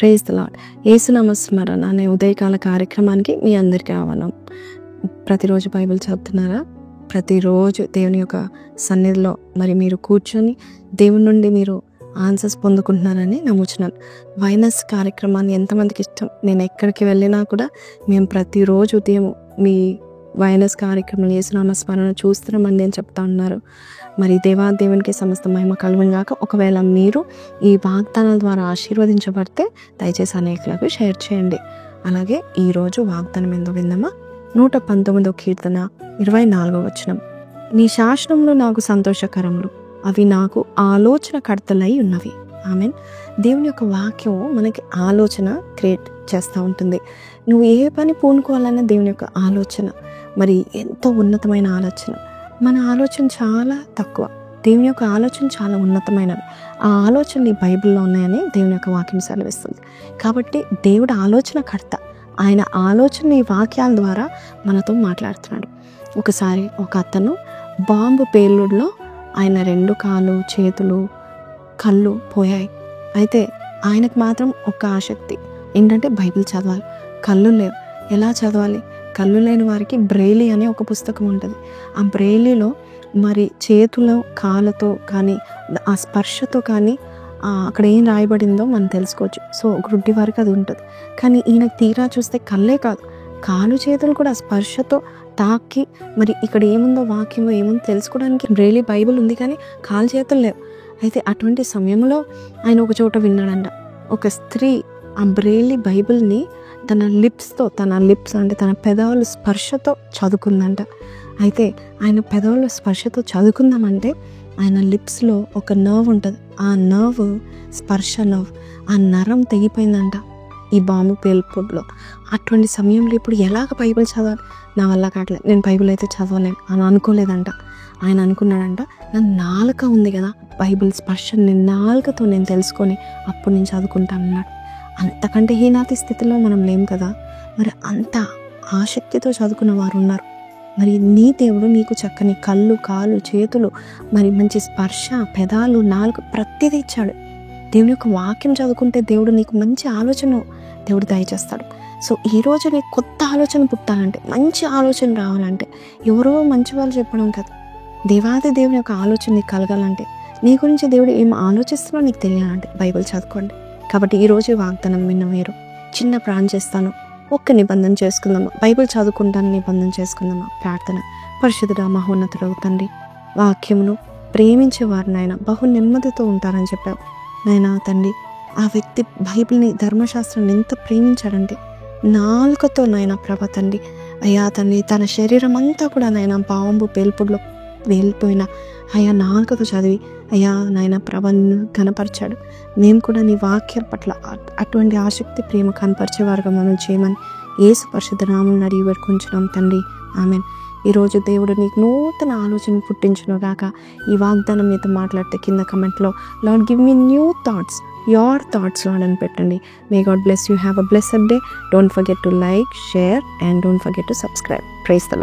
Praise the lord. యేసునామ స్మరణ అనే ఉదయకాల కార్యక్రమానికి మీ అందరికీ ఆహ్వానం. ప్రతిరోజు బైబిల్ చదువుతున్నారా? ప్రతిరోజు దేవుని యొక్క సన్నిధిలో మరి మీరు కూర్చొని దేవుని నుండి మీరు ఆన్సర్స్ పొందుకుంటున్నారని నమ్ముచున్నాను. వైనస్ కార్యక్రమాన్ని ఎంతమందికి ఇష్టం? నేను ఎక్కడికి వెళ్ళినా కూడా మేము ప్రతిరోజు ఉదయం మీ వైనస్ కార్యక్రమం యేసునామ స్మరణ చూస్తున్నామని నేను చెప్తా ఉన్నారు. మరి దేవునికి సమస్త మహిమ కలుగును గాక. ఒకవేళ మీరు ఈ వాగ్దానాల ద్వారా ఆశీర్వదించబడితే దయచేసి అనేకులకు షేర్ చేయండి. అలాగే ఈరోజు వాగ్దానం ఏందో విందామా? 119వ కీర్తన 24వ వచనం. నీ శాసనములు నాకు సంతోషకరములు, అవి నాకు ఆలోచన కర్తలై ఉన్నవి. ఆమెన్. దేవుని యొక్క వాక్యం మనకి ఆలోచన క్రియేట్ చేస్తూ ఉంటుంది. నువ్వు ఏ పని పూనుకోవాలన్నా దేవుని యొక్క ఆలోచన మరి ఎంతో ఉన్నతమైన ఆలోచన. మన ఆలోచన చాలా తక్కువ, దేవుని యొక్క ఆలోచన చాలా ఉన్నతమైనది. ఆ ఆలోచనలు ఈ బైబిల్లో ఉన్నాయని దేవుని యొక్క వాక్యం సెలవిస్తుంది. కాబట్టి దేవుడు ఆలోచన కర్త. ఆయన ఆలోచన ఈ వాక్యాల ద్వారా మనతో మాట్లాడుతున్నాడు. ఒకసారి ఒక అతను బాంబు పేలుడులో ఆయన 2 కాళ్ళు, చేతులు, కళ్ళు పోయాయి. అయితే ఆయనకు మాత్రం ఒక ఆసక్తి ఏంటంటే బైబిల్ చదవాలి. కళ్ళు లేవు, ఎలా చదవాలి? కళ్ళు లేని వారికి బ్రెయిలీ అనే ఒక పుస్తకం ఉంటుంది. ఆ బ్రెయిలీలో మరి చేతుల కాళ్ళతో కానీ ఆ స్పర్శతో కానీ అక్కడ ఏం రాయబడిందో మనం తెలుసుకోవచ్చు. సో గుడ్డి వారికి అది ఉంటుంది. కానీ ఈయనకు తీరా చూస్తే కళ్ళే కాదు, కాలు చేతులు కూడా స్పర్శతో తాకి మరి ఇక్కడ ఏముందో వాక్యం ఏముందో తెలుసుకోవడానికి బ్రెయిలీ బైబిల్ ఉంది, కానీ కాలు చేతులు లేవు. అయితే అటువంటి సమయంలో ఆయన ఒక చోట విన్నాడంట, ఒక స్త్రీ ఆ బ్రెయిలీ బైబిల్ని తన లిప్స్ అంటే తన పెదవుల స్పర్శతో చదువుకుందంట. అయితే ఆయన పెదవుల స్పర్శతో చదువుకుందామంటే ఆయన లిప్స్లో ఒక నర్వ్ ఉంటుంది. ఆ నర్వ్ స్పర్శ నర్వ్, ఆ నరం తెగిపోయిందంట ఈ బాంబు పేల్పుడులో. అటువంటి సమయంలో ఇప్పుడు ఎలాగ బైబిల్ చదవాలి? నా వల్ల కావట్లేదు, నేను బైబిల్ అయితే చదవలేను అని అనుకోలేదంట. ఆయన అనుకున్నాడంట, నా నాలుక ఉంది కదా, బైబిల్ స్పర్శ నాలుకతో నేను తెలుసుకొని అప్పుడు నేను చదువుకుంటాను అన్నాడు. అంతకంటే హీనాతి స్థితిలో మనం లేం కదా. మరి అంత ఆసక్తితో చదువుకున్న వారు ఉన్నారు. మరి నీ దేవుడు నీకు చక్కని కళ్ళు, కాళ్ళు, చేతులు, మరి మంచి స్పర్శ, పెదాలు, నాలుక ప్రతిదీ ఇచ్చాడు. దేవుని యొక్క వాక్యం చదువుకుంటే దేవుడు నీకు మంచి ఆలోచన దేవుడు దయచేస్తాడు. సో ఈరోజు నీకు కొత్త ఆలోచన పుట్టాలంటే, మంచి ఆలోచన రావాలంటే ఎవరో మంచి వాళ్ళు చెప్పడం కాదు, దేవాది దేవుని యొక్క ఆలోచన నీకు కలగాలంటే, నీ గురించి దేవుడు ఏం ఆలోచిస్తున్నా నీకు తెలియాలంటే బైబిల్ చదువుకోండి. కాబట్టి ఈరోజు వాగ్దానం విన్న మీరు చిన్న ప్రార్థన చేస్తాను, ఒక్క నిబంధన చేసుకుందామా? బైబిల్ చదువుకుంటాను, నిబంధన చేసుకుందామా? ప్రార్థన. పరిశుద్ధుడా, మహోన్నతుడవు తండ్రి, వాక్యమును ప్రేమించేవారు నాయన బహు నెమ్మదితో ఉంటారని చెప్పావు నాయనా తండ్రి. ఆ వ్యక్తి బైబిల్ని, ధర్మశాస్త్రాన్ని ఎంత ప్రేమించాడంటే నాలుకతో నాయన ప్రభా తండ్రి, అయ్యా తండ్రి తన శరీరం అంతా కూడా నాయన బాంబు పేల్పుడులో వెళ్ళిపోయిన అయ్యా నాలుకతో చదివి అయ్యా నాయన ప్రభను కనపరిచాడు. మేము కూడా నీ వాక్యం పట్ల అటువంటి ఆసక్తి, ప్రేమ కనపరిచేవారుగా మనం చేయమని యేసు పరిశుద్ధ నామమున అడిగి వేడుకొంచున్నాం తండ్రి. ఆమెన్. ఈరోజు దేవుడు నీకు నూతన ఆలోచన పుట్టించును గాక. ఈ వాగ్దానం మీతో మాట్లాడితే కింద కమెంట్లో lord give me new thoughts, your thoughts lord అని పెట్టండి. May God bless you. Have a blessed day. Don't forget to like, share and don't forget to subscribe. Praise the lord.